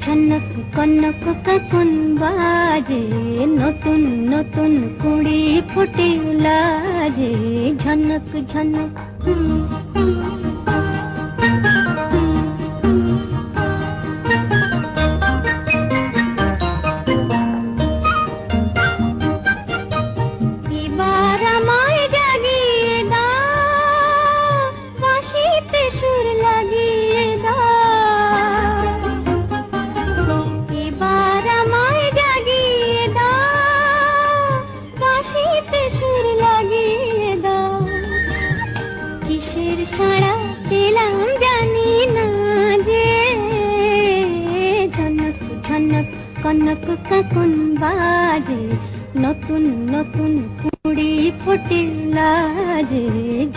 ঝনক কনক কাকুন বাজে, নতুন নতুন কুড়ি ফুটে লাজে, ঝনক ঝনক। এবার আমায় জাগিয়ে দাও, বাঁশিতে সুর লাগিয়ে দাও। এবার আমায় জাগিয়ে দাও, বাঁশিতে সুর লাগিয়ে দাও। কিসের সাড়া পেলাম জানি না যে, ঝনক ঝনক কনক কাকুন বাজে, নতুন নতুন কুড়ি ফোটে লাজে।